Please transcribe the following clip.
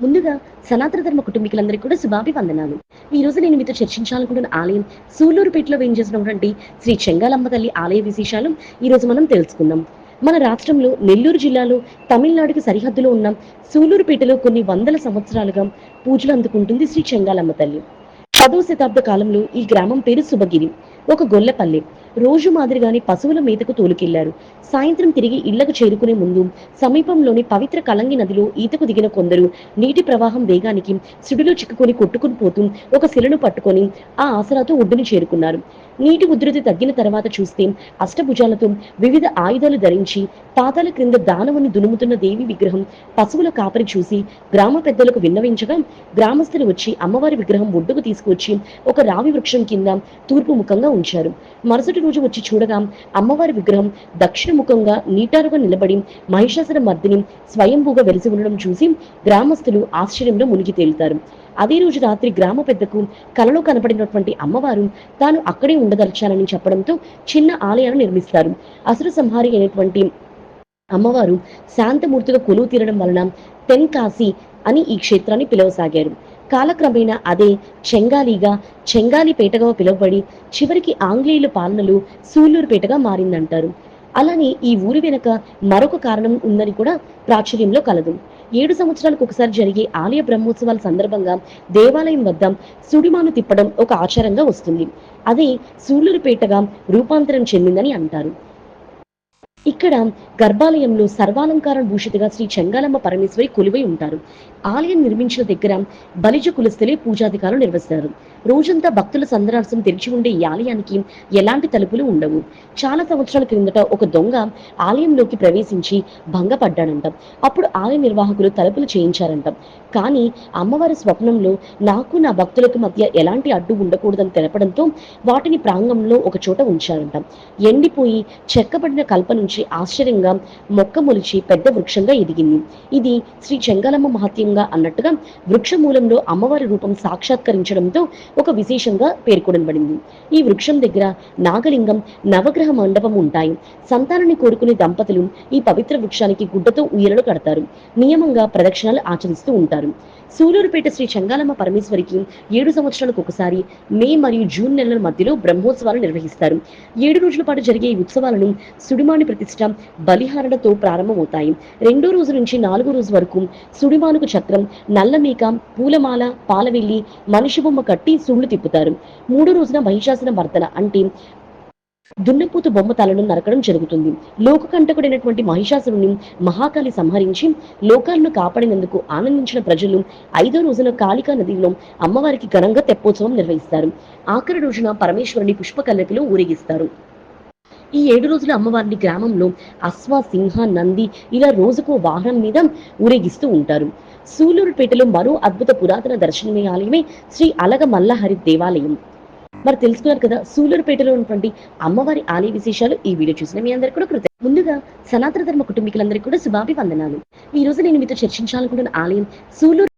ముందుగా సనాతన ధర్మ కుటుంబీకులందరికీ కూడా శుభాభివందనాలు. ఈ రోజు నేను మీతో చర్చించాలనుకుంటున్న ఆలయం సూళ్లూరుపేటలో వేయించేసినటువంటి శ్రీ చెంగాలమ్మ తల్లి ఆలయ విశేషాలు ఈ రోజు మనం తెలుసుకుందాం. మన రాష్ట్రంలో నెల్లూరు జిల్లాలో తమిళనాడుకి సరిహద్దులో ఉన్న సూళ్లూరుపేటలో కొన్ని వందల సంవత్సరాలుగా పూజలు అందుకుంటుంది శ్రీ చెంగాలమ్మ తల్లి. 10వ శతాబ్ద కాలంలో ఈ గ్రామం పేరు సుభగిరి. ఒక గొల్లపల్లె. రోజు మాదిరిగానే పశువుల మేతకు తోలుకెళ్లారు. సాయంత్రం తిరిగి ఇళ్లకు చేరుకునే ముందు సమీపంలోని పవిత్ర కలంగి నదిలో ఈతకు దిగిన కొందరు నీటి ప్రవాహం వేగానికి సుడిలో చిక్కుకొని కొట్టుకుని పోతూ ఒక శిలను పట్టుకొని ఆ ఆసరాతో ఒడ్డుని చేరుకున్నారు. నీటి ఉధృతి తగ్గిన తర్వాత చూస్తే అష్టభుజాలతో వివిధ ఆయుధాలు ధరించి పాతాల క్రింద దానవుని దునుముతున్న దేవి విగ్రహం పశువుల కాపరి చూసి గ్రామ పెద్దలకు విన్నవించగా గ్రామస్తులు వచ్చి అమ్మవారి విగ్రహం ఒడ్డుకు తీసుకువచ్చి ఒక రావి వృక్షం కింద తూర్పు ముఖంగా ఉంచారు. మరుసటి రోజు వచ్చి చూడగా అమ్మవారి విగ్రహం దక్షిణ ముఖంగా నీటారుగా నిలబడి మహిషాసుర మర్దిని స్వయంభూగా వెలిసి ఉండడం చూసి గ్రామస్తులు ఆశ్చర్యంలో మునిగి తేలుతారు. అదే రోజు రాత్రి గ్రామ పెద్దకు కలలో కనపడినటువంటి అమ్మవారు తాను అక్కడే ఉండదలిచానని చెప్పడంతో చిన్న ఆలయాన్ని నిర్మిస్తారు. అసుర సంహారి అయినటువంటి అమ్మవారు శాంతమూర్తిగా కొలువు తీరడం వలన తెన్కాశి అని ఈ క్షేత్రాన్ని పిలవసాగారు. కాలక్రమేణా అదే చెంగాలిగా చెంగాలిపేటగా పిలువబడి చివరికి ఆంగ్లేయుల పాలనలో సూళ్లూరుపేటగా మారిందంటారు. అలానే ఈ ఊరి వెనుక మరొక కారణం ఉందని కూడా ప్రాచుర్యంలో కలదు. 7 సంవత్సరాలకు ఒకసారి జరిగే ఆలయ బ్రహ్మోత్సవాల సందర్భంగా దేవాలయం వద్ద సుడిమాను తిప్పడం ఒక ఆచారంగా వస్తుంది. అదే సూళ్లూరుపేటగా రూపాంతరం చెందిందని అంటారు. ఇక్కడ గర్భాలయంలో సర్వాలంకార భూషితగా శ్రీ చెంగాలమ్మ పరమేశ్వరి కొలువై ఉంటారు. ఆలయం నిర్మించిన దగ్గర బలిజ కులస్తులే పూజాధికారులు నిర్వహిస్తారు. రోజంతా భక్తుల సందర్శనం తెరిచి ఉండే ఈ ఆలయానికి ఎలాంటి తలుపులు ఉండవు. చాలా సంవత్సరాల క్రిందట ఒక దొంగ ఆలయంలోకి ప్రవేశించి భంగపడ్డాడంట. అప్పుడు ఆలయ నిర్వాహకులు తలుపులు చేయించారంట. కానీ అమ్మవారి స్వప్నంలో నాకు నా భక్తులకు మధ్య ఎలాంటి అడ్డు ఉండకూడదని తెలపడంతో వాటిని ప్రాంగణంలో ఒక చోట ఉంచారంట. ఎండిపోయి చెక్కబడిన కల్ప నుంచి ఆశ్చర్యంగా మొక్క మొలిచి పెద్ద వృక్షంగా ఎదిగింది. ఇది శ్రీ చెంగాలమ్మ మహత్యంగా అన్నట్టుగా వృక్ష మూలంలో అమ్మవారి రూపం సాక్షాత్కరించడంతో ఒక విశేషంగా పేర్కొనబడింది. ఈ వృక్షం దగ్గర నాగలింగం, నవగ్రహ మండపం ఉంటాయి. సంతానాన్ని కోరుకునే దంపతులు ఈ పవిత్ర వృక్షానికి గుడ్డతో ఉయ్యలలు కడతారు. నియమంగా ప్రదక్షిణాలు ఆచరిస్తూ ఉంటారు. సూళ్లూరుపేట శ్రీ చెంగాలమ్మ పరమేశ్వరికి 7 సంవత్సరాలకు ఒకసారి మే మరియు జూన్ నెలల మధ్యలో బ్రహ్మోత్సవాలు నిర్వహిస్తారు. 7 రోజుల పాటు జరిగే ఈ ఉత్సవాలను సుడిమాని ప్రతిష్ట, బలిహారణతో ప్రారంభమవుతాయి. 2వ రోజు నుంచి 4వ రోజు వరకు సుడిమానుకు చక్రం, నల్లమేక, పూలమాల, పాలవెల్లి, మనిషి బొమ్మ కట్టి సుళ్ళు తిప్పుతారు. 3వ రోజున మహిషాసుర మర్దన అంటే దున్నపోతు బొమ్మ తలను నరకడం జరుగుతుంది. లోకకంటకుడైనటువంటి మహిషాసురుని మహాకాళి సంహరించి లోకాలను కాపాడినందుకు ఆనందించిన ప్రజలు 5వ రోజున కాళికా నదిలో అమ్మవారికి ఘనంగా తెప్పోత్సవం నిర్వహిస్తారు. ఆఖరి రోజున పరమేశ్వరుని పుష్పకల్లకిలో ఊరేగిస్తారు. ఈ 7 రోజుల అమ్మవారిని గ్రామంలో అశ్వ, సింహ, నంది ఇలా రోజుకో వాహనం మీద ఊరేగిస్తూ ఉంటారు. సూళ్లూరుపేటలో మరో అద్భుత పురాతన దర్శనీయ ఆలయమే శ్రీ అలగ మల్లహరి దేవాలయం. మరి తెలుసుకున్నారు కదా సూళ్లూరుపేటలో ఉన్నటువంటి అమ్మవారి ఆలయ విశేషాలు. ఈ వీడియో చూసిన మీ అందరికీ కూడా ముందుగా సనాతన ధర్మ కుటుంబీకులందరికీ కూడా శుభాభివందనాలు. ఈ రోజు నేను మీతో చర్చించాలనుకుంటున్న ఆలయం సూళ్లూరు